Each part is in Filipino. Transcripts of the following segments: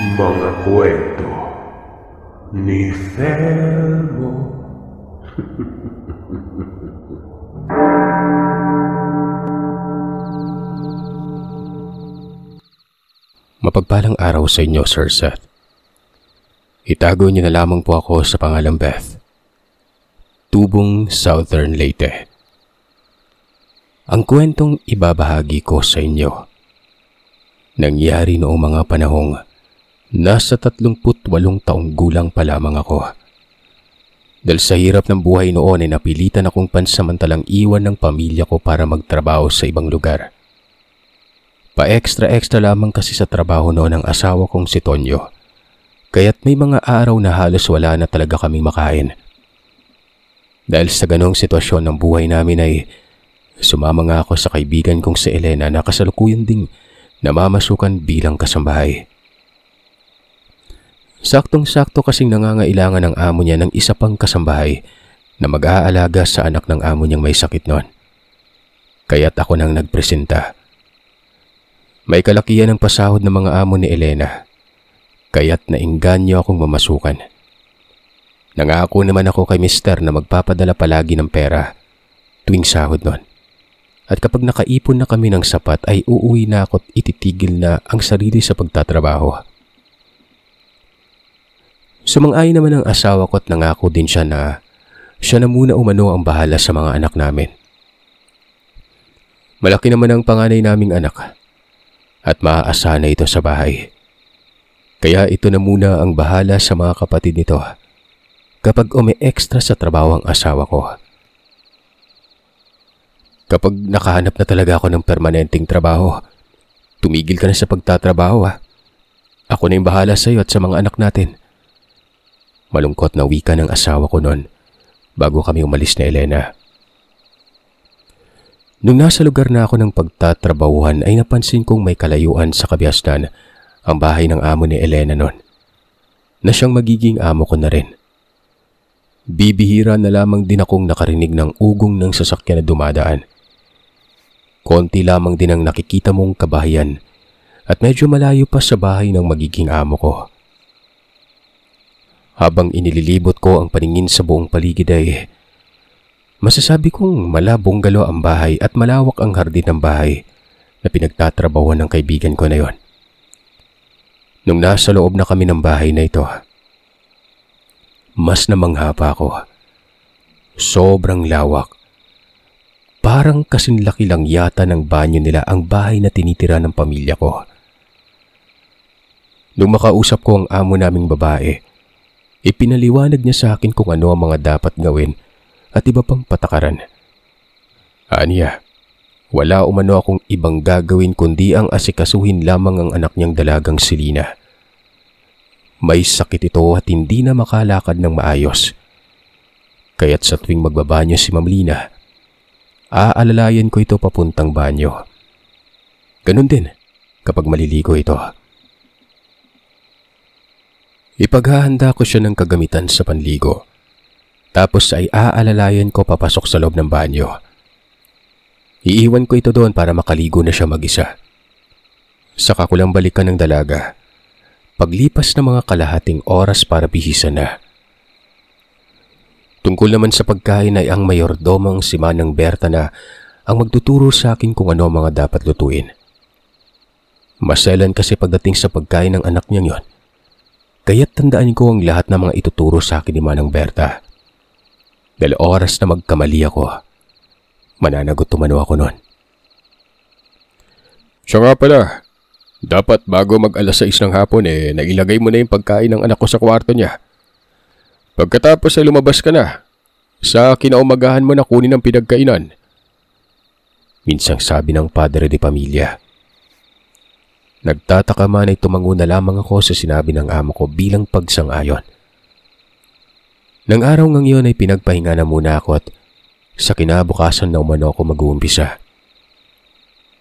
Mga kwento ni Felmo. Mapagpalang araw sa inyo, Sir Seth. Itago niyo na lamang po ako sa pangalang Beth. Tubong, Southern Leyte. Ang kwentong ibabahagi ko sa inyo nangyari noong mga panahong nasa 38 taong gulang pa lamang ako. Dahil sa hirap ng buhay noon ay napilitan akong pansamantalang iwan ng pamilya ko para magtrabaho sa ibang lugar. Pa-extra-extra lamang kasi sa trabaho noon ng asawa kong si Tonyo, kaya't may mga araw na halos wala na talaga kaming makain. Dahil sa ganong sitwasyon ng buhay namin ay sumama nga ako sa kaibigan kong si Elena na kasalukuyan ding namamasukan bilang kasambahay. Saktong-sakto kasing nangangailangan ng amo niya ng isa pang kasambahay na mag-aalaga sa anak ng amo niyang may sakit noon. Kaya't ako nang nagpresenta. May kalakihan ng pasahod ng mga amo ni Elena, kaya't nainganyo akong mamasukan. Nangako naman ako kay Mister na magpapadala palagi ng pera tuwing sahod noon. At kapag nakaipon na kami ng sapat ay uuwi na ako at ititigil na ang sarili sa pagtatrabaho. Sumang-ayon naman ang asawa ko at nangako din siya na muna umano ang bahala sa mga anak namin. Malaki naman ang panganay naming anak at maaasahan na ito sa bahay. Kaya ito na muna ang bahala sa mga kapatid nito kapag umi-extra sa trabaho ang asawa ko. Kapag nakahanap na talaga ako ng permanenteng trabaho, tumigil ka na sa pagtatrabaho ha. Ako na yung bahala sa iyo at sa mga anak natin. Malungkot na wika ng asawa ko noon bago kami umalis na Elena. Nung nasa lugar na ako ng pagtatrabahuhan ay napansin kong may kalayuan sa kabiasnan ang bahay ng amo ni Elena noon, na siyang magiging amo ko na rin. Bibihira na lamang din akong nakarinig ng ugong ng sasakyan na dumadaan. Konti lamang din ang nakikita mong kabahayan at medyo malayo pa sa bahay ng magiging amo ko. Habang inililibot ko ang paningin sa buong paligid ay masasabi kong malabong galo ang bahay at malawak ang hardin ng bahay na pinagtatrabahuan ng kaibigan ko na yon. Nung nasa loob na kami ng bahay na ito, mas namangha pa ako. Sobrang lawak. Parang kasinlaki lang yata ng banyo nila ang bahay na tinitira ng pamilya ko. Nung makausap ko ang amo naming babae, ipinaliwanag niya sa akin kung ano ang mga dapat gawin at iba pang patakaran. Aniya, wala umano akong ibang gagawin kundi ang asikasuhin lamang ang anak niyang dalagang si Lina. May sakit ito at hindi na makalakad ng maayos. Kaya't sa tuwing magbabanyo si Ma'am Lina, aalalayan ko ito papuntang banyo. Ganun din kapag maliligo ito. Ipaghahanda ko siya ng kagamitan sa panligo. Tapos ay aalalayan ko papasok sa loob ng banyo. Iiwan ko ito doon para makaligo na siya mag-isa. Saka ko lang balikan ng dalaga paglipas ng mga kalahating oras para bihisan na. Tungkol naman sa pagkain ay ang mayordomong si Manang Berta na ang magtuturo sa akin kung ano ang mga dapat lutuin. Maselan kasi pagdating sa pagkain ng anak niya yon. Kaya't tandaan ko ang lahat ng mga ituturo sa akin ni Manang Berta. Dahil oras na magkamali ako, mananagot tumano ako noon. Siya nga pala, dapat bago mag-alas 6 ng hapon nailagay mo na yung pagkain ng anak ko sa kwarto niya. Pagkatapos ay lumabas ka na, sa kinaumagahan mo na kunin ang pinagkainan. Minsang sabi ng padre de pamilya. Nagtataka man ay tumango na lamang ako sa sinabi ng amo ko bilang pagsang-ayon. Nang araw ngang iyon ay pinagpahinga na muna ako at sa kinabukasan na umano ako mag-uumpisa.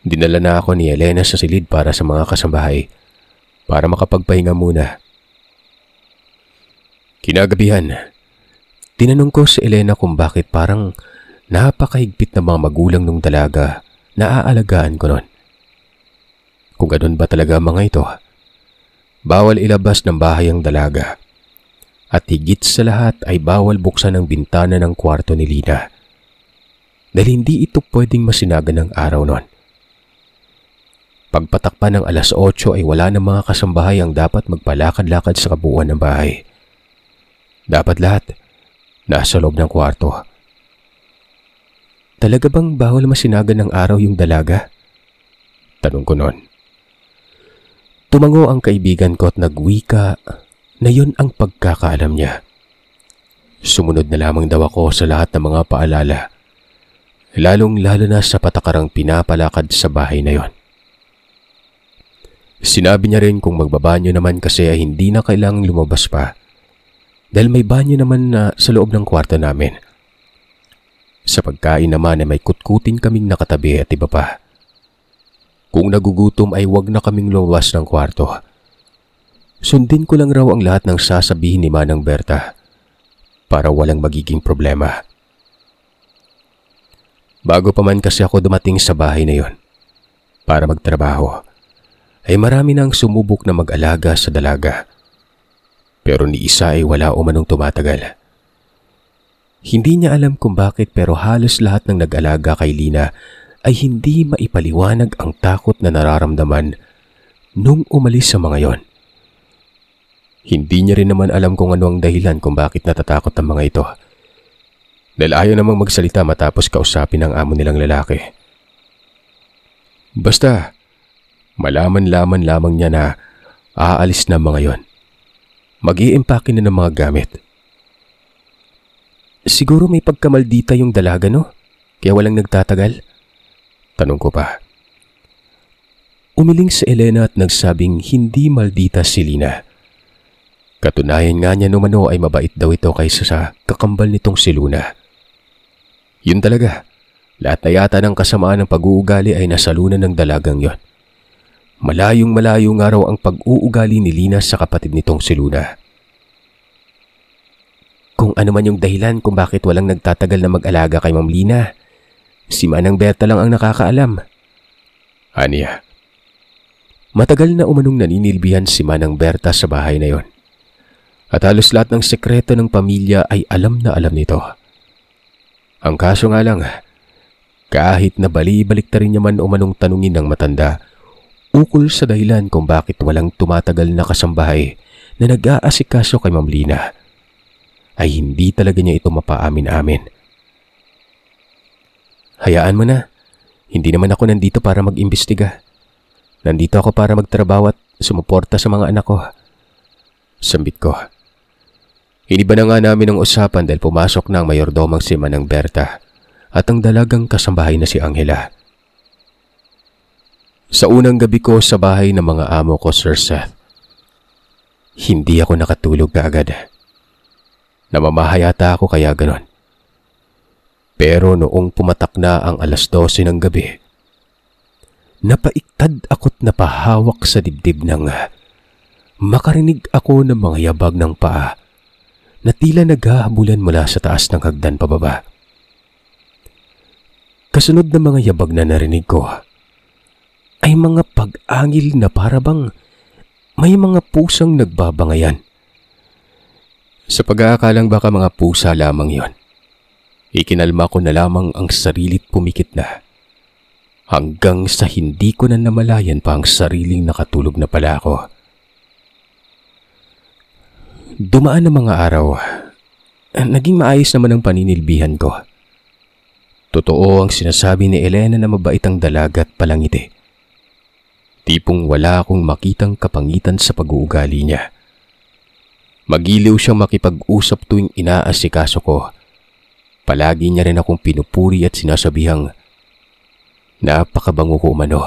Dinala na ako ni Elena sa silid para sa mga kasambahay para makapagpahinga muna. Kinagabihan, tinanong ko si Elena kung bakit parang napakahigpit na mga magulang ng dalaga na aalagaan ko noon. Kung ganun ba talaga mga ito? Bawal ilabas ng bahay ang dalaga. At higit sa lahat ay bawal buksan ang bintana ng kwarto ni Lina. Dahil hindi ito pwedeng masinaga ng araw noon. Pagpatakpan ng alas 8 ay wala ng mga kasambahay ang dapat magpalakad-lakad sa kabuuan ng bahay. Dapat lahat nasa loob ng kwarto. Talaga bang bawal masinaga ng araw yung dalaga? Tanong ko noon. Tumango ang kaibigan ko at nagwika na yun ang pagkakaalam niya. Sumunod na lamang daw ako sa lahat ng mga paalala, lalong-lalo na sa patakarang pinapalakad sa bahay na yon. Sinabi niya rin kung magbabanyo naman kasi ay hindi na kailangang lumabas pa dahil may banyo naman na sa loob ng kwarto namin. Sa pagkain naman ay may kutkutin kaming nakatabi at iba pa. Kung nagugutom ay wag na kaming lumabas ng kwarto. Sundin ko lang raw ang lahat ng sasabihin ni Manang Berta para walang magiging problema. Bago pa man kasi ako dumating sa bahay na yon para magtrabaho, ay marami nang sumubok na mag-alaga sa dalaga. Pero ni isa ay wala umanong tumatagal. Hindi niya alam kung bakit pero halos lahat ng nag-alaga kay Lina ay hindi maipaliwanag ang takot na nararamdaman nung umalis sa mga yon. Hindi niya rin naman alam kung ano ang dahilan kung bakit natatakot ang mga ito. Dahil ayaw namang magsalita matapos kausapin ang amo nilang lalaki. Basta, malaman-laman lamang niya na aalis na mga yon. Mag-i-impake na ng mga gamit. Siguro may pagkamaldita yung dalaga, no? Kaya walang nagtatagal? Tanong ko pa. Umiling si Elena at nagsabing hindi maldita si Lina. Katunayan nga niya numano ay mabait daw ito kaysa sa kakambal nitong si Luna. Yun talaga, lahat na yata ng kasamaan ng pag-uugali ay nasalunan ng dalagang yon. Malayong malayo nga raw ang pag-uugali ni Lina sa kapatid nitong si Luna. Kung ano man yung dahilan kung bakit walang nagtatagal na mag-alaga kay Ma'am Lina, si Manang Berta lang ang nakakaalam. Aniya. Matagal na umanong naninilbihan si Manang Berta sa bahay na yon. At halos lahat ng sekreto ng pamilya ay alam na alam nito. Ang kaso nga lang, kahit na bali-balik na rin niya man umanong tanungin ng matanda, ukol sa dahilan kung bakit walang tumatagal na kasambahay na nag-aasikaso kay Ma'am Lina, ay hindi talaga niya ito mapaamin-amin. Hayaan mo na, hindi naman ako nandito para mag-imbestiga. Nandito ako para magtrabaho at sumuporta sa mga anak ko. Sambit ko. Iniba na nga namin ang usapan dahil pumasok na ang mayordomang si Manang Berta at ang dalagang kasambahay na si Angela. Sa unang gabi ko sa bahay ng mga amo ko, Sir Seth, hindi ako nakatulog kaagad. Namamahayata ako kaya ganon. Pero noong pumatak na ang alas 12 ng gabi, napaiktad ako't napahawak sa dibdib ng makarinig ako ng mga yabag ng paa na tila naghahabulan mula sa taas ng hagdan pababa. Kasunod ng mga yabag na narinig ko ay mga pag-angil na parabang may mga pusang nagbabangayan. Sa pag-aakalang baka mga pusa lamang yon, ikinalma ko na lamang ang sarilit pumikit na hanggang sa hindi ko na namalayan pa ang sariling nakatulog na pala ako. Dumaan ang mga araw, naging maayos naman ang paninilbihan ko. Totoo ang sinasabi ni Elena na mabait ang dalaga at palangiti. Tipong wala akong makitang kapangitan sa pag-uugali niya. Magiliw siyang makipag-usap tuwing inaasikaso ko. Palagi niya rin akong pinupuri at sinasabihang napakabango ko umano.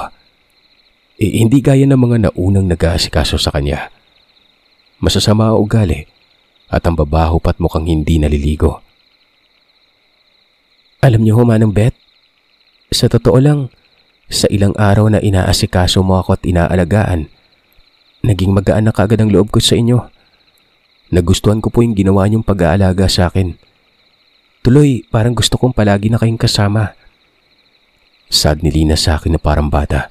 Hindi gaya ng mga naunang nag-aasikaso sa kanya. Masasama ang ugali at ang babaho pat mukhang hindi naliligo. Alam niyo ho, Manang Bet, sa totoo lang, sa ilang araw na inaasikaso mo ako at inaalagaan, naging magaan na kaagad ang loob ko sa inyo. Nagustuhan ko po yung ginawa niyong pag-aalaga sa akin. Tuloy, parang gusto kong palagi na kayong kasama. Sad ni Lina sa akin na parang bata.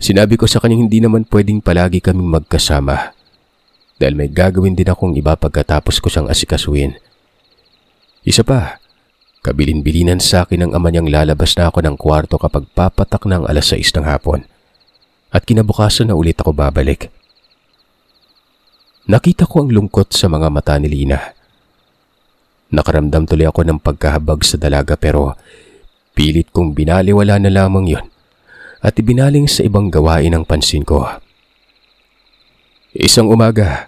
Sinabi ko sa kanyang hindi naman pwedeng palagi kaming magkasama dahil may gagawin din akong iba pagkatapos ko siyang asikasuhin. Isa pa, kabilin-bilinan sa akin ng ama niyang lalabas na ako ng kwarto kapag papatak ng 6:00 ng hapon at kinabukasan na ulit ako babalik. Nakita ko ang lungkot sa mga mata ni Lina. Nakaramdam tuloy ako ng pagkahabag sa dalaga pero pilit kong binaliwala na lamang yon at ibinaling sa ibang gawain ang pansin ko. Isang umaga,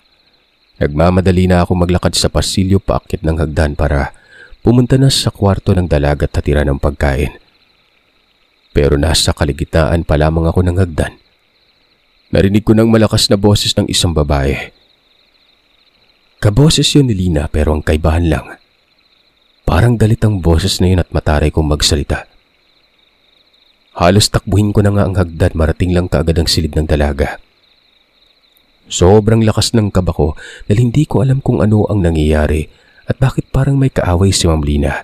nagmamadali na ako maglakad sa pasilyo paakyat ng hagdan para pumunta na sa kwarto ng dalaga at hatira ng pagkain. Pero nasa kaligitnaan pa lamang ako ng hagdan. Narinig ko ng malakas na boses ng isang babae. Kaboses yun ni Lina pero ang kaibahan lang. Parang galit ang boses na yun at mataray kong magsalita. Halos takbuhin ko na nga ang hagdan, marating lang kaagad ang silid ng dalaga. Sobrang lakas ng kaba ko dahil hindi ko alam kung ano ang nangyayari at bakit parang may kaaway si Ma'am Lina.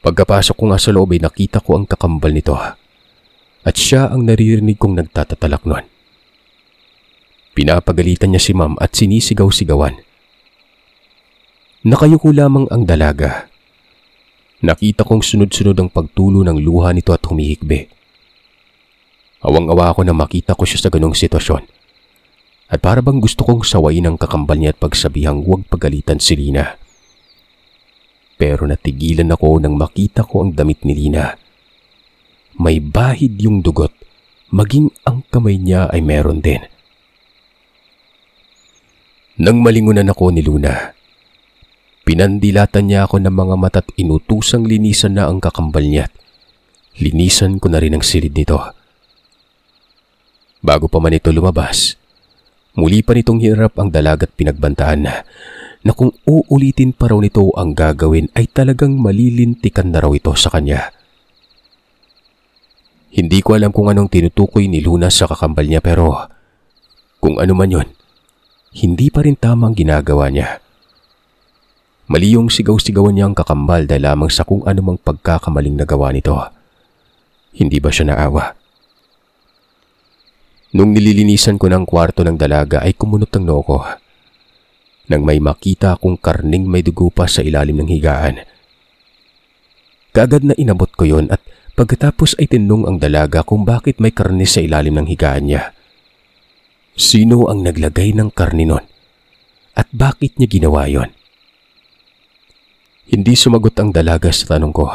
Pagkapasok ko nga sa loob ay nakita ko ang kakambal nito at siya ang naririnig kong nagtatatalak noon. Pinapagalitan niya si Ma'am at sinisigaw-sigawan. Nakayuko lamang ang dalaga. Nakita kong sunod-sunod ang pagtulo ng luha nito at humihikbi. Awang-awa ako na makita ko siya sa ganong sitwasyon. At para bang gusto kong sawayin ang kakambal niya at pagsabihang huwag pagalitan si Lina. Pero natigilan ako nang makita ko ang damit ni Lina. May bahid yung dugot, maging ang kamay niya ay meron din. Nang malingunan ako ni Luna, pinandilatan niya ako ng mga mata at inutusang linisan na ang kakambal niya. Linisan ko na rin ang silid nito. Bago pa man ito lumabas, muli pa nitong hirap ang dalaga at pinagbantaan na kung uulitin pa raw nito ang gagawin ay talagang malilintikan na raw ito sa kanya. Hindi ko alam kung anong tinutukoy ni Luna sa kakambal niya pero kung ano man yun, hindi pa rin tama ang ginagawa niya. Mali yung sigaw-sigawan niya ang kakambal dahil lamang sa kung anumang pagkakamaling nagawa nito. Hindi ba siya naawa? Nung nililinisan ko ng kwarto ng dalaga ay kumunot ang noo ko. Nang may makita akong karning may dugo pa sa ilalim ng higaan. Kaagad na inabot ko yon at pagkatapos ay tinanong ang dalaga kung bakit may karne sa ilalim ng higaan niya. Sino ang naglagay ng karne nun? At bakit niya ginawa yon? Hindi sumagot ang dalaga sa tanong ko.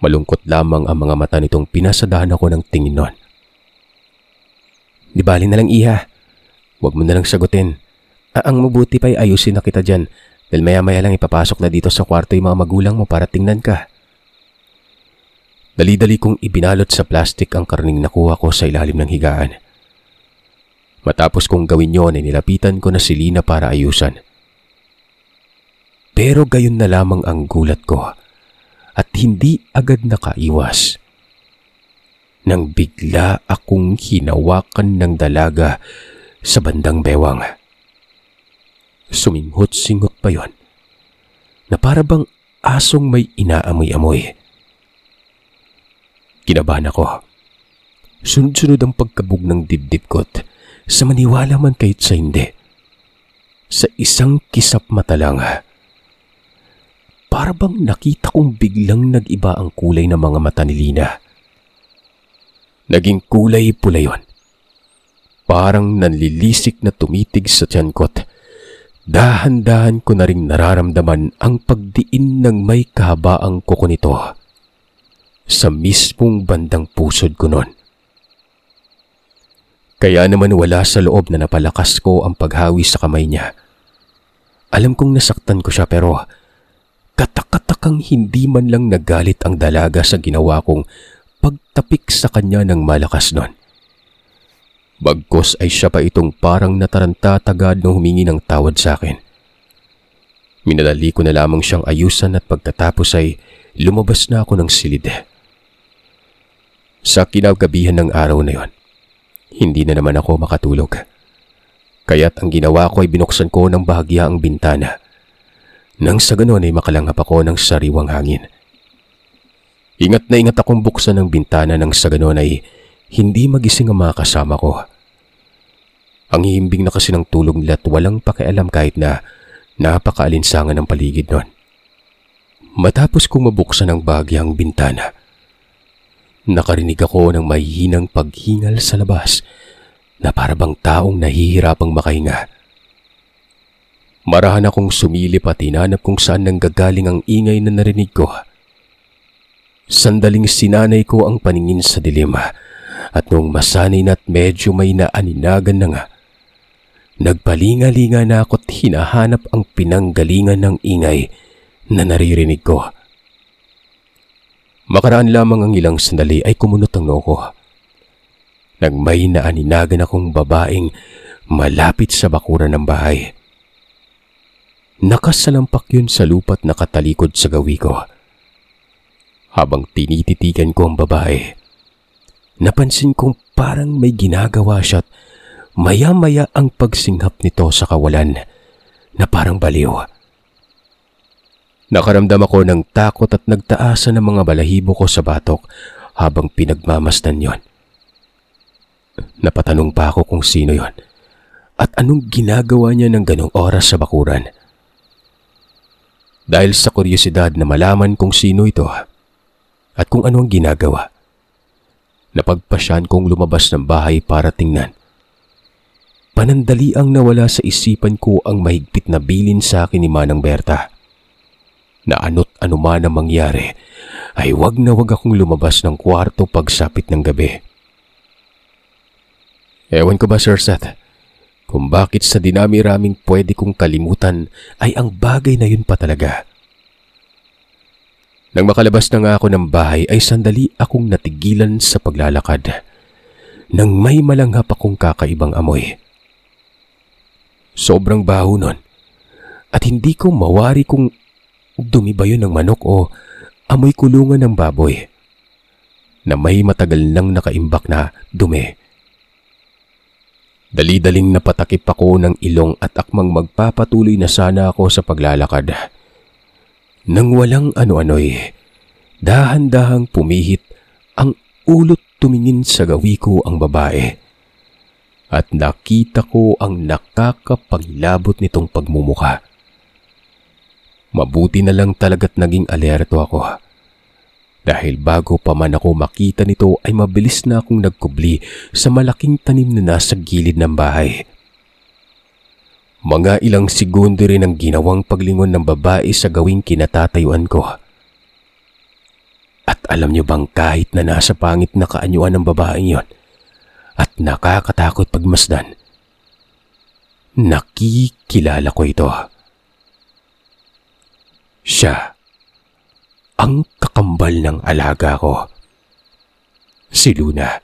Malungkot lamang ang mga mata nitong pinasadahan ako ng tingin nun. Di bali na lang iha. Huwag mo na lang sagutin. Ang mabuti pa'y ayusin na kita dyan dahil maya-maya lang ipapasok na dito sa kwarto yung mga magulang mo para tingnan ka. Dali-dali kong ibinalot sa plastik ang karning nakuha ko sa ilalim ng higaan. Matapos kong gawin yon ay nilapitan ko na si Lina para ayusan. Pero gayon na lamang ang gulat ko at hindi agad nakaiwas. Nang bigla akong hinawakan ng dalaga sa bandang bewang. Suminghot-singhot pa yon na para bang asong may inaamoy-amoy. Kinabahan ako. Sunod-sunod ang pagkabog ng dibdib ko sa maniwala man kahit sa hindi. Sa isang kisap mata lang, para bang nakita kong biglang nag-iba ang kulay ng mga mata ni Lina. Naging kulay pula yon. Parang nanlilisik na tumitig sa tiyan ko't dahan-dahan ko na ring nararamdaman ang pagdiin ng may kahabaang kuko nito sa mismong bandang pusod ko nun. Kaya naman wala sa loob na napalakas ko ang paghawi sa kamay niya. Alam kong nasaktan ko siya pero katak-katakang hindi man lang nagalit ang dalaga sa ginawa kong pagtapik sa kanya ng malakas nun. Bagkos ay siya pa itong parang nataranta tagad nung humingi ng tawad sa akin. Minadali ko na lamang siyang ayusan at pagkatapos ay lumabas na ako ng silid. Sa kinagabihan ng araw na yon, hindi na naman ako makatulog. Kaya't ang ginawa ko ay binuksan ko ng bahagya ang bintana. Nang sa ganon ay makalanghap ako ng sariwang hangin. Ingat na ingat akong buksan ang bintana nang sa ganon ay hindi magising ang mga kasama ko. Ang hihimbing na kasi ng tulog nila at walang pakialam kahit na napakaalinsangan ng paligid nun. Matapos kong mabuksan ang bahagyang bintana, nakarinig ako ng mahihinang paghingal sa labas na para bang taong nahihirapang makahinga. Marahan akong sumilip at hinanap kung saan nanggagaling ang ingay na narinig ko. Sandaling sinanay ko ang paningin sa dilim at nung masanay na't medyo may naaninagan na nga, nagpalinga-linga na ako't hinahanap ang pinanggalingan ng ingay na naririnig ko. Makaraan lamang ang ilang sandali ay kumunot ang noo ko. Nang may naaninagan akong babaeng malapit sa bakuran ng bahay. Nakasalampak yun sa lupa't nakatalikod sa gawi ko. Habang tinititigan ko ang babae, napansin kong parang may ginagawa siya at maya-maya ang pagsinghap nito sa kawalan na parang baliw. Nakaramdam ako ng takot at nagtaasan ng mga balahibo ko sa batok habang pinagmamasdan yon. Napatanong pa ako kung sino yon at anong ginagawa niya ng ganong oras sa bakuran. Dahil sa kuryosidad na malaman kung sino ito at kung ano ang ginagawa, napagpasyan kong lumabas ng bahay para tingnan. Panandaliang nawala sa isipan ko ang mahigpit na bilin sa akin ni Manang Berta, na ano't anuman ang mangyari ay wag na wag akong lumabas ng kwarto pagsapit ng gabi. Ewan ko ba, Sir Seth, kung bakit sa dinami-raming pwede kong kalimutan ay ang bagay na yun pa talaga. Nang makalabas na nga ako ng bahay ay sandali akong natigilan sa paglalakad nang may malanghap akong kakaibang amoy. Sobrang baho nun at hindi ko mawari kung dumi ba yun ng manok o amoy kulungan ng baboy na may matagal nang nakaimbak na dumi. Dali-daling napatakip ako ng ilong at akmang magpapatuloy na sana ako sa paglalakad. Nang walang ano-ano'y, dahan-dahang pumihit ang ulot tumingin sa gawi ko ang babae. At nakita ko ang nakakapangilabot nitong pagmumuka. Mabuti na lang talaga't naging alerto ako. Dahil bago pa man ako makita nito ay mabilis na akong nagkubli sa malaking tanim na nasa gilid ng bahay. Mga ilang segundo rin ang ginawang paglingon ng babae sa gawing kinatatayuan ko. At alam niyo bang kahit na nasa pangit na kaanyuan ng babaeng yon at nakakatakot pagmasdan, nakikilala ko ito. Siya ang kakambal ng alaga ko, si Luna.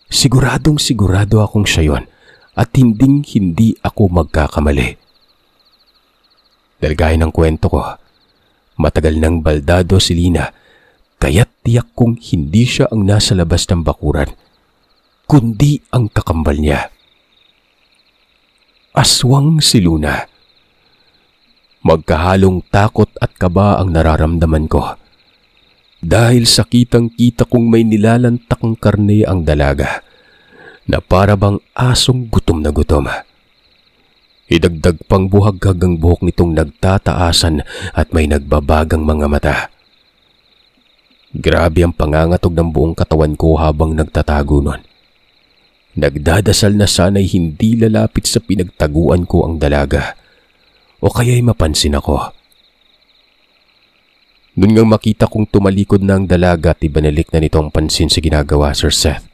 Siguradong sigurado akong siya yon at hindi ako magkakamali. Dahil gaya ng kwento ko, matagal nang baldado si Lina, kaya't tiyak kong hindi siya ang nasa labas ng bakuran, kundi ang kakambal niya. Aswang si Luna. Magkahalong takot at kaba ang nararamdaman ko. Dahil sa kitang-kita kong may nilalantakang karne ang dalaga na para bang asong gutom na gutom. Idagdag pang buhaghag ang buhok nitong nagtataasan at may nagbabagang mga mata. Grabe ang pangangatog ng buong katawan ko habang nagtatago nun. Nagdadasal na sana'y hindi lalapit sa pinagtaguan ko ang dalaga o kaya'y mapansin ako. Noon ngang makita kong tumalikod na ang dalaga at ibinalik na nito ang pansin sa ginagawa, Sir Seth,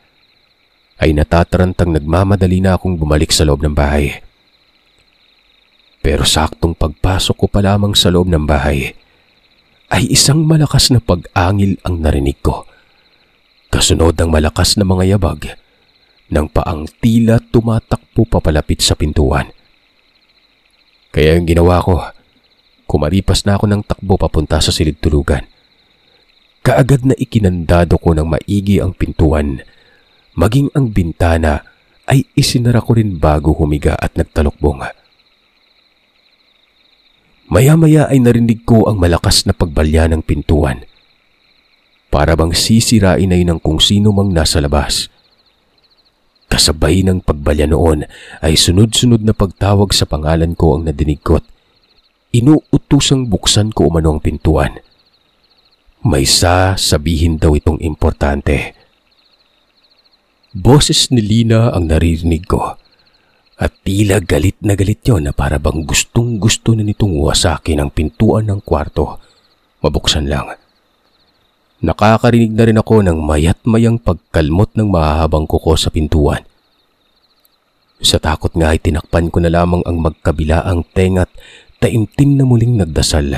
ay natatarantang nagmamadali na akong bumalik sa loob ng bahay. Pero saktong pagpasok ko pa lamang sa loob ng bahay, ay isang malakas na pag-angil ang narinig ko. Kasunod ng malakas na mga yabag ng paang tila tumatakbo papalapit sa pintuan. Kaya yung ginawa ko, kumaripas na ako ng takbo papunta sa silid tulugan. Kaagad na ikinandado ko ng maigi ang pintuan, maging ang bintana ay isinara ko rin bago humiga at nagtalokbong. Maya-maya ay narinig ko ang malakas na pagbalya ng pintuan. para bang sisirain na yun ng kung sino mang nasa labas. Kasabay ng pagbalya noon ay sunod-sunod na pagtawag sa pangalan ko ang nadinig ko't inuutusang buksan ko umano ang pintuan. May sasabihin daw itong importante. Boses ni Lina ang naririnig ko at tila galit na galit yon na para bang gustong-gusto na nitong wasakin ang pintuan ng kwarto. Mabuksan lang. Nakakarinig na rin ako ng mayat-mayang pagkalmot ng mahahabang kuko sa pintuan. Sa takot nga ay tinakpan ko na lamang ang magkabilaang tenga't taimtim na muling nagdasal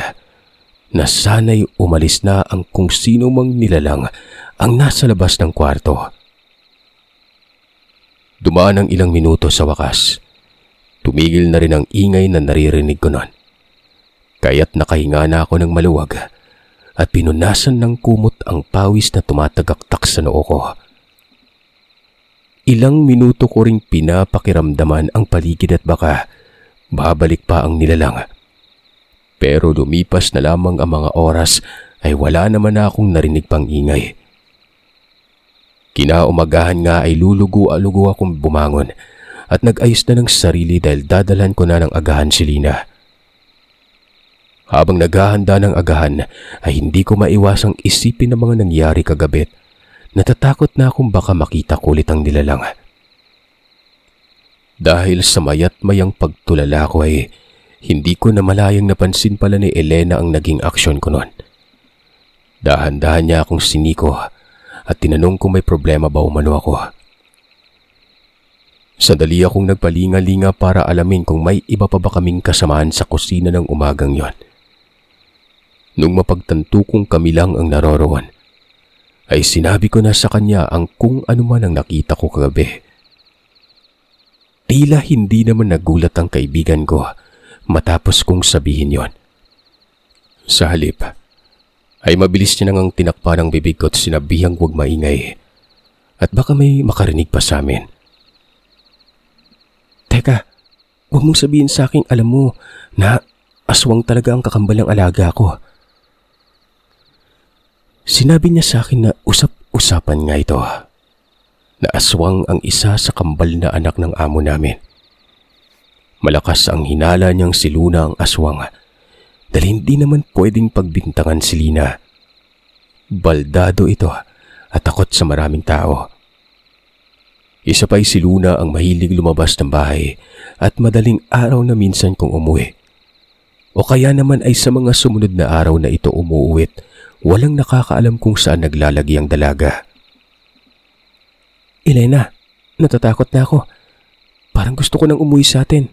na sana'y umalis na ang kung sino mang nilalang ang nasa labas ng kwarto. Dumaan ang ilang minuto sa wakas. Tumigil na rin ang ingay na naririnig ko noon. Kaya't nakahinga na ako ng maluwag at pinunasan ng kumot ang pawis na tumatagaktak sa noo ko. Ilang minuto ko ring pinapakiramdaman ang paligid at baka babalik pa ang nilalang. Pero lumipas na lamang ang mga oras ay wala naman na akong narinig pang ingay. Kinaumagahan nga ay lulugo-alugo akong bumangon at nag-ayos na ng sarili dahil dadalhan ko na ng agahan si Lina. Habang naghahanda ng agahan ay hindi ko maiwasang isipin ang mga nangyari kagabi. Natatakot na akong baka makita ko ulit ang nilalang. Dahil sa mayat-mayang pagtulala ko ay hindi ko na malayang napansin pala ni Elena ang naging aksyon ko noon. Dahan-dahan niya akong siniko at tinanong kung may problema ba umano ako. Sandali akong nagpalinga-linga para alamin kung may iba pa ba kaming kasamaan sa kusina ng umagang yon. Nung mapagtanto kong kami lang ang naroroon, ay sinabi ko na sa kanya ang kung ano man ang nakita ko kagabi. Tila hindi naman nagulat ang kaibigan ko matapos kong sabihin yon. Sa halip, ay mabilis niya nang tinakpa ng bibig ko at sinabihang huwag maingay at baka may makarinig pa sa amin. Teka, huwag mong sabihin sa akin alam mo na aswang talaga ang kakambalang alaga ko. Sinabi niya sa akin na usap-usapan nga ito, na aswang ang isa sa kambal na anak ng amo namin. Malakas ang hinala niyang si Luna ang aswang dahil hindi naman pwedeng pagbintangan si Lina. Baldado ito at takot sa maraming tao. Isa pa'y si Luna ang mahilig lumabas ng bahay at madaling araw na minsan kung umuwi. O kaya naman ay sa mga sumunod na araw na ito umuuwit. Walang nakakaalam kung saan naglalagi ang dalaga. Elena, natatakot na ako. Parang gusto ko nang umuwi sa atin.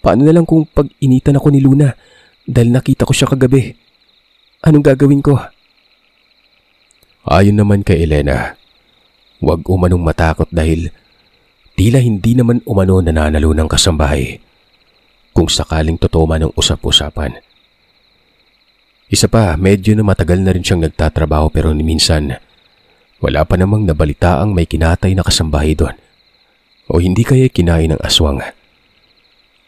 Paano na lang kung pag-initan ako ni Luna dahil nakita ko siya kagabi? Anong gagawin ko? Ayon naman kay Elena, huwag umanong matakot dahil tila hindi naman umano nananalo ng kasambahay kung sakaling totoo man ang usap-usapan. Isa pa, medyo na matagal na rin siyang nagtatrabaho pero minsan wala pa namang nabalitaang may kinatay na kasambahay doon o hindi kaya kinain ng aswang.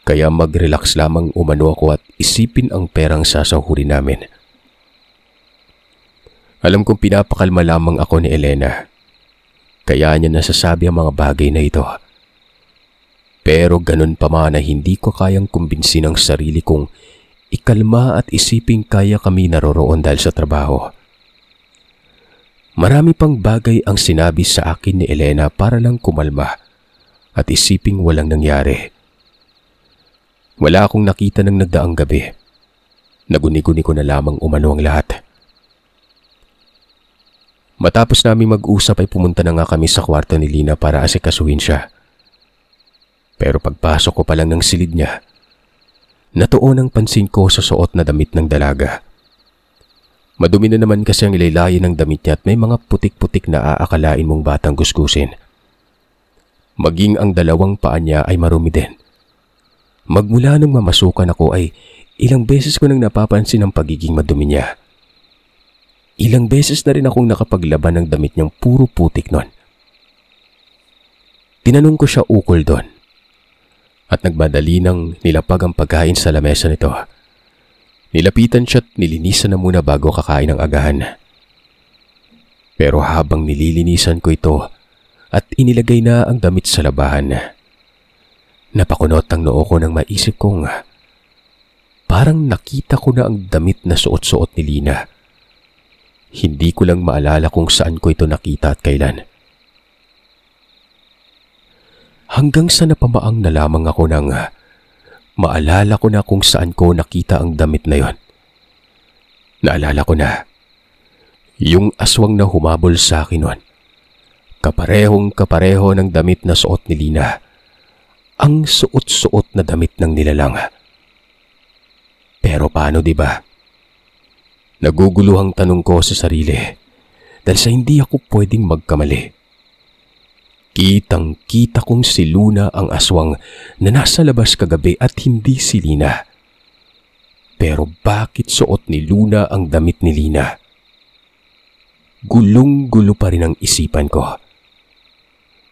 Kaya mag-relax lamang umano ako at isipin ang perang sasahurin namin. Alam kong pinapakalma lamang ako ni Elena. Kaya niya nasasabi ang mga bagay na ito. Pero ganun pa man na hindi ko kayang kumbinsin ang sarili kong ikalma at isiping kaya kami naroroon dahil sa trabaho. Marami pang bagay ang sinabi sa akin ni Elena para lang kumalma at isiping walang nangyari. Wala akong nakita ng nagdaang gabi. Naguni-guni ko na lamang umano ang lahat. Matapos namin mag-usap ay pumunta na nga kami sa kwarto ni Lina para asikasuhin siya. Pero pagpasok ko pa lang ng silid niya, natuon ang pansin ko sa suot na damit ng dalaga. Madumi na naman kasi ang laylayan ng damit niya at may mga putik-putik na aakalain mong batang gusgusin. Maging ang dalawang paa niya ay marumi din. Magmula nung mamasukan ako ay ilang beses ko nang napapansin ang pagiging madumi niya. Ilang beses na rin akong nakapaglaban ng damit niyang puro putik nun. Tinanong ko siya ukol doon. At nagmadali nang nilapag ang pagkain sa lamesa nito. Nilapitan siya at nilinisan na muna bago kakain ng agahan. Pero habang nililinisan ko ito at inilagay na ang damit sa labahan, napakunot ang noo ko nang maisip kong parang nakita ko na ang damit na suot-suot ni Lina. Hindi ko lang maalala kung saan ko ito nakita at kailan. Hanggang sa napamaang na lamang ako nang maalala ko na kung saan ko nakita ang damit na yon. Naalala ko na yung aswang na humabol sa akin noon. Kaparehong-kapareho ng damit na suot ni Lina. Ang suot-suot na damit ng nilalang. Pero paano, di ba? Naguguluhang tanong ko sa sarili dahil sa hindi ako pwedeng magkamali. Kitang-kita kong si Luna ang aswang na nasa labas kagabi at hindi si Lina. Pero bakit suot ni Luna ang damit ni Lina? Gulong-gulo pa rin ang isipan ko.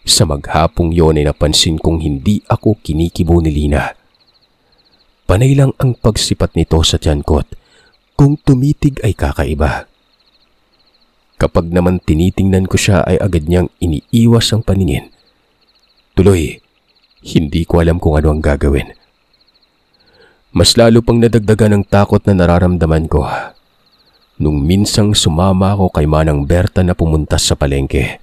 Sa maghapong yon ay napansin kong hindi ako kinikibo ni Lina. Panay lang ang pagsipat nito sa tiyan ko. Kung tumitig ay kakaiba. Kapag naman tinitingnan ko siya ay agad niyang iniiwas ang paningin. Tuloy, hindi ko alam kung ano ang gagawin. Mas lalo pang nadagdagan ng takot na nararamdaman ko nung minsang sumama ako kay Manang Berta na pumunta sa palengke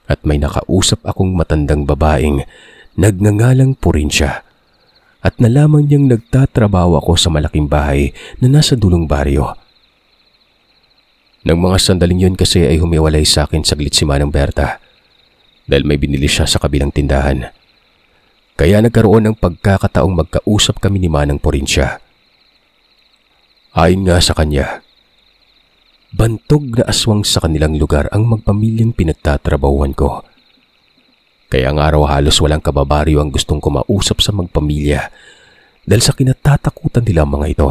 at may nakausap akong matandang babaeng nagngangalang Purinsya at nalaman niyang nagtatrabaho ako sa malaking bahay na nasa dulong baryo. Nang mga sandaling yun kasi ay humiwalay sa akin saglit si Manang Berta dahil may binili siya sa kabilang tindahan. Kaya nagkaroon ng pagkakataong magkausap kami ni Manang Purinsya. Ayon nga sa kanya, bantog na aswang sa kanilang lugar ang magpamilyang pinagtatrabahuan ko. Kaya nga araw halos walang kababaryo ang gustong kumausap sa magpamilya dahil sa kinatatakutan nila mga ito.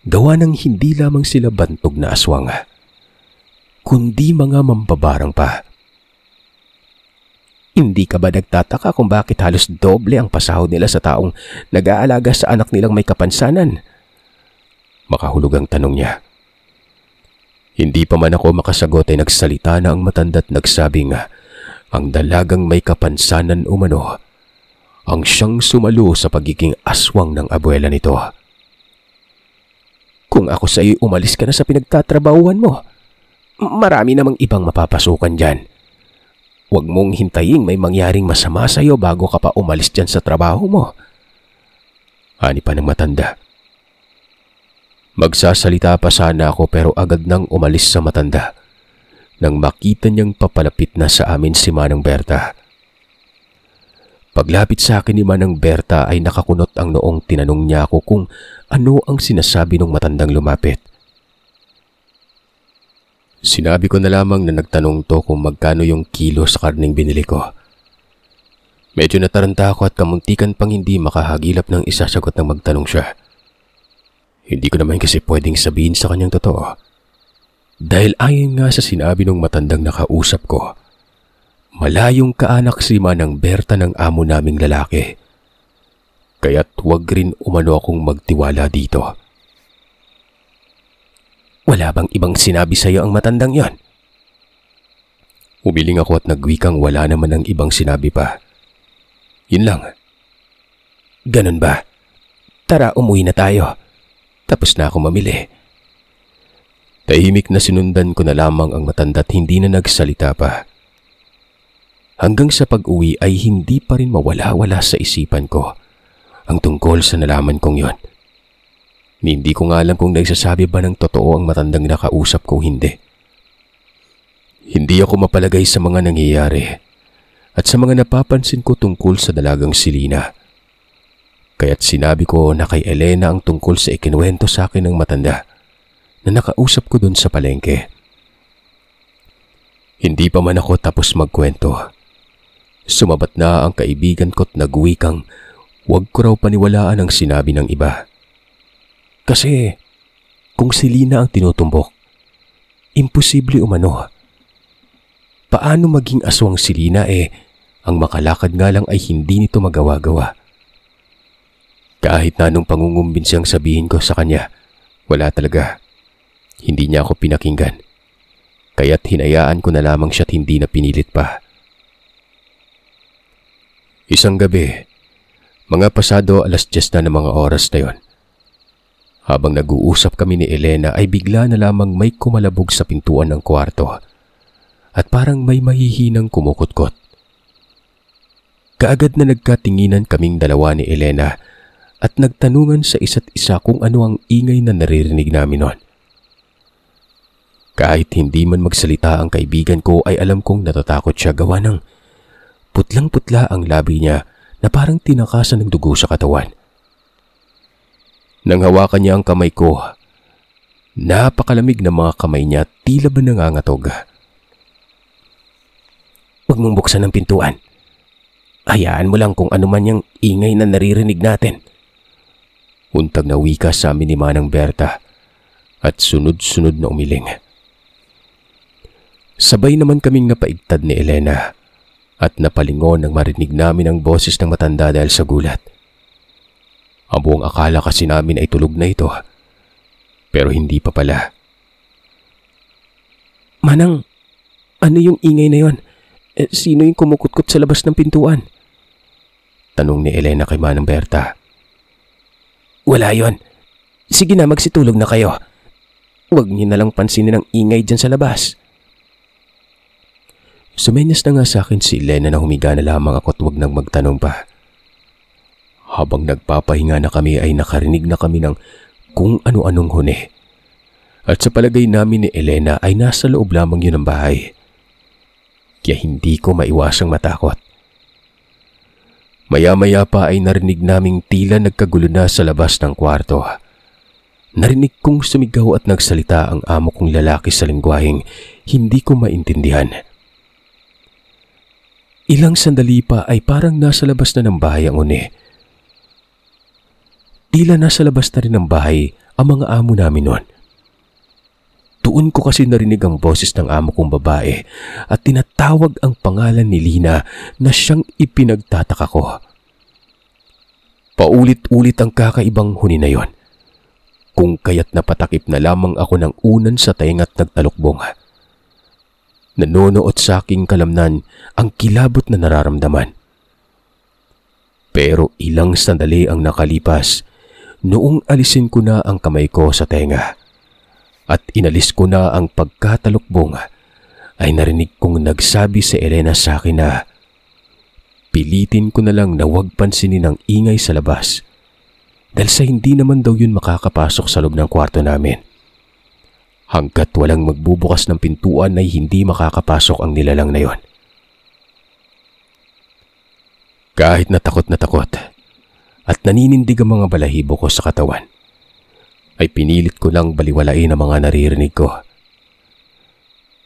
Gawa ng hindi lamang sila bantog na aswang, kundi mga mambabarang pa. Hindi ka ba nagtataka kung bakit halos doble ang pasahod nila sa taong nag-aalaga sa anak nilang may kapansanan? Makahulog ang tanong niya. Hindi pa man ako makasagot ay nagsalita na ang matanda't nagsabing ang dalagang may kapansanan umano ang siyang sumalo sa pagiging aswang ng abuela nito. Kung ako sa iyo, umalis ka na sa pinagtatrabahuan mo. Marami namang ibang mapapasukan dyan. Huwag mong hintayin may mangyaring masama sa iyo bago ka pa umalis dyan sa trabaho mo. Ani pa ng matanda. Magsasalita pa sana ako pero agad nang umalis sa matanda nang makita niyang papalapit na sa amin si Manang Berta. Paglapit sa akin ni Manang Berta ay nakakunot ang noong tinanong niya ako kung ano ang sinasabi ng matandang lumapit. Sinabi ko na lamang na nagtanong to kung magkano yung kilo sa karning binili ko. Medyo nataranta ako at kamuntikan pang hindi makahagilap ng isasagot ng magtanong siya. Hindi ko naman kasi pwedeng sabihin sa kanyang totoo. Dahil ayon nga sa sinabi ng matandang nakausap ko, malayong kaanak si Manang Berta ng amo naming lalaki. Kaya't huwag rin umano akong magtiwala dito. Wala bang ibang sinabi sa iyo ang matandang yon? Umiling ako at nagwikang wala naman ang ibang sinabi pa. Yun lang. Ganun ba? Tara, umuwi na tayo. Tapos na ako mamili. Tahimik na sinundan ko na lamang ang matanda't hindi na nagsalita pa. Hanggang sa pag-uwi ay hindi pa rin mawala-wala sa isipan ko ang tungkol sa nalaman kong yon. Hindi ko nga alam kung nagsasabi ba ng totoo ang matandang nakausap ko hindi. Hindi ako mapalagay sa mga nangyayari at sa mga napapansin ko tungkol sa dalagang si Lina. Kaya't sinabi ko na kay Elena ang tungkol sa ikinuwento sa akin ng matanda na nakausap ko dun sa palengke. Hindi pa man ako tapos magkwento. Sumabat na ang kaibigan ko't nagwikang huwag ko raw paniwalaan ang sinabi ng iba. Kasi kung si Lina ang tinutumbok, imposible umano. Paano maging aswang si Lina ang makalakad nga lang ay hindi nito magawa-gawa? Kahit na anong pangungumbinsyang sabihin ko sa kanya, wala talaga. Hindi niya ako pinakinggan. kaya't hinayaan ko na lamang siya't hindi na pinilit pa. Isang gabi, mga pasado 10:00 na ng mga oras na yon. Habang nag-uusap kami ni Elena ay bigla na lamang may kumalabog sa pintuan ng kwarto at parang may mahihinang kumukutkot. Kaagad na nagkatinginan kaming dalawa ni Elena at nagtanungan sa isa't isa kung ano ang ingay na naririnig namin noon. Kahit hindi man magsalita ang kaibigan ko ay alam kong natatakot siya gawa ng putlang-putla ang labi niya na parang tinakasan ng dugo sa katawan. Nang hawakan niya ang kamay ko, napakalamig na mga kamay niya tila ba nangangatog. "Huwag mong buksan ang pintuan. Hayaan mo lang kung ano man yung ingay na naririnig natin." Untag na wika sa amin ni Manang Berta at sunod-sunod na umiling. Sabay naman kaming napaigtad ni Elena at napalingon nang marinig namin ang boses ng matanda dahil sa gulat. Ang buong akala kasi namin ay tulog na ito, pero hindi pa pala. "Manang, ano yung ingay na yon? Sino yung kumukutkot sa labas ng pintuan?" tanong ni Elena kay Manang Berta. "Wala yon. Sige na, magsitulog na kayo. Huwag niyo na lang pansinin ang ingay dyan sa labas." Sumenyas na nga sa akin si Elena na humiga na lamang ako at huwag nang magtanong pa. Habang nagpapahinga na kami ay nakarinig na kami ng kung ano-anong huni. At sa palagay namin ni Elena ay nasa loob lamang yun ng bahay. Kaya hindi ko maiwasang matakot. Maya-maya pa ay narinig naming tila nagkagulo na sa labas ng kwarto. Narinig kong sumigaw at nagsalita ang amo kong lalaki sa lengguwaheng hindi ko maintindihan. Ilang sandali pa ay parang nasa labas na ng bahay ang uni. Tila nasa labas na rin ng bahay ang mga amo namin noon. Doon ko kasi narinig ang boses ng amo kong babae at tinatawag ang pangalan ni Lina na siyang ipinagtataka ko. Paulit-ulit ang kakaibang huni na yon, kung kaya't napatakip na lamang ako ng unan sa tainga't nagtalukbong. Nanonood sa aking kalamnan ang kilabot na nararamdaman. Pero ilang sandali ang nakalipas noong alisin ko na ang kamay ko sa tenga at inalis ko na ang pagkatalukbong, ay narinig kong nagsabi si Elena sa akin na pilitin ko na lang na huwag pansinin ang ingay sa labas dahil sa hindi naman daw yun makakapasok sa loob ng kwarto namin. Hanggat walang magbubukas ng pintuan ay hindi makakapasok ang nilalang na yon. Kahit natakot at naninindig ang mga balahibo ko sa katawan, ay pinilit ko lang baliwalain ang mga naririnig ko.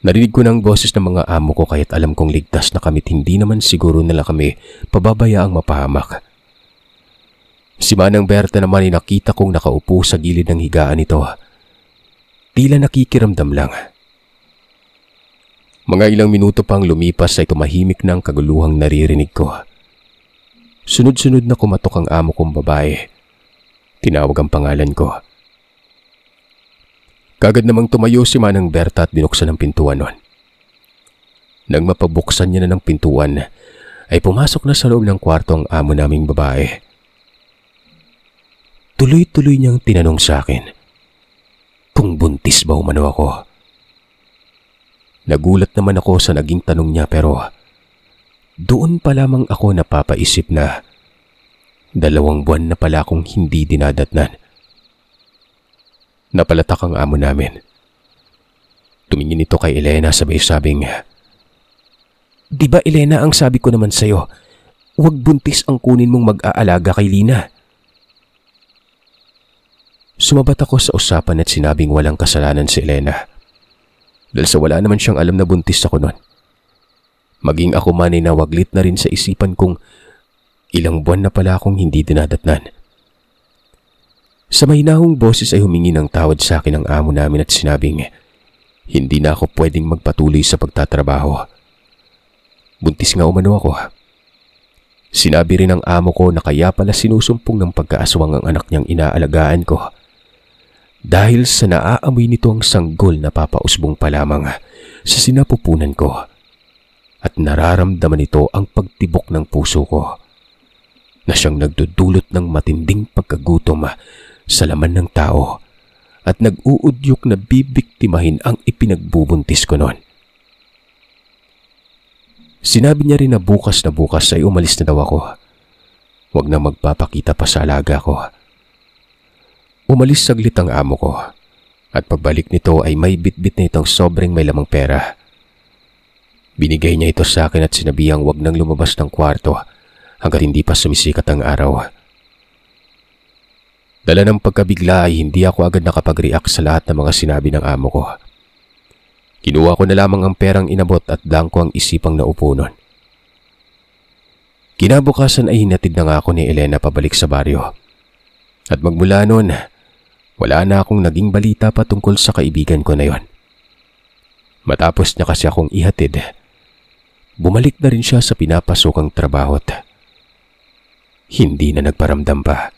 Narinig ko ng boses ng mga amo ko kaya't alam kong ligtas na kami't hindi naman siguro nila kami pababayaang mapahamak. Si Manang Berta naman ay nakita kong nakaupo sa gilid ng higaan nito. Tila nakikiramdam lang. Mga ilang minuto pang lumipas ay tumahimik na ang kaguluhang naririnig ko. Sunod-sunod na kumatok ang amo kong babae. Tinawag ang pangalan ko. Kagad namang tumayo si Manang Berta at binuksan ang pintuan nun. Nang mapabuksan niya na ng pintuan, ay pumasok na sa loob ng kwarto ang amo naming babae. Tuloy-tuloy niyang tinanong sa akin kung buntis ba umano ako. Nagulat naman ako sa naging tanong niya pero doon pa lamang ako napapaisip na 2 buwan na pala akong hindi dinadatnan. Napalatak ang amo namin. Tumingin ito kay Elena sabay-sabing, "Di ba Elena ang sabi ko naman sa'yo, huwag buntis ang kunin mong mag-aalaga kay Lina?" Sumabat ako sa usapan at sinabing walang kasalanan si Elena. Dahil sa wala naman siyang alam na buntis ako nun. Maging ako man ay nawaglit na rin sa isipan kong ilang buwan na pala akong hindi dinadatnan. Sa mahinahong boses ay humingi ng tawad sa akin ang amo namin at sinabing hindi na ako pwedeng magpatuloy sa pagtatrabaho. Buntis nga umano ako. Sinabi rin ng amo ko na kaya pala sinusumpong ng pagkaaswang ang anak niyang inaalagaan ko dahil sa naaamoy nito ang sanggol na papausbong pa lamang sa sinapupunan ko at nararamdaman ito ang pagtibok ng puso ko na siyang nagdudulot ng matinding pagkagutom sa laman ng tao at nag-uudyok na bibiktimahin ang ipinagbubuntis ko noon. Sinabi niya rin na bukas ay umalis na daw ako. Huwag na magpapakita pa sa alaga ko. Umalis saglit ang amo ko at pagbalik nito ay may bitbit na itong sobrang may lamang pera. Binigay niya ito sa akin at sinabihang huwag nang lumabas ng kwarto hanggat hindi pa sumisikat ang araw. Dala ng pagkabigla ay hindi ako agad nakapag-react sa lahat ng mga sinabi ng amo ko. Kinuha ko na lamang ang perang inabot at dangko ang isipang naupo nun. Kinabukasan ay hinatid na nga ako ni Elena pabalik sa baryo. At magmula noon, wala na akong naging balita pa tungkol sa kaibigan ko na yon. Matapos niya kasi akong ihatid, bumalik na rin siya sa pinapasokang trabaho at hindi na nagparamdam pa.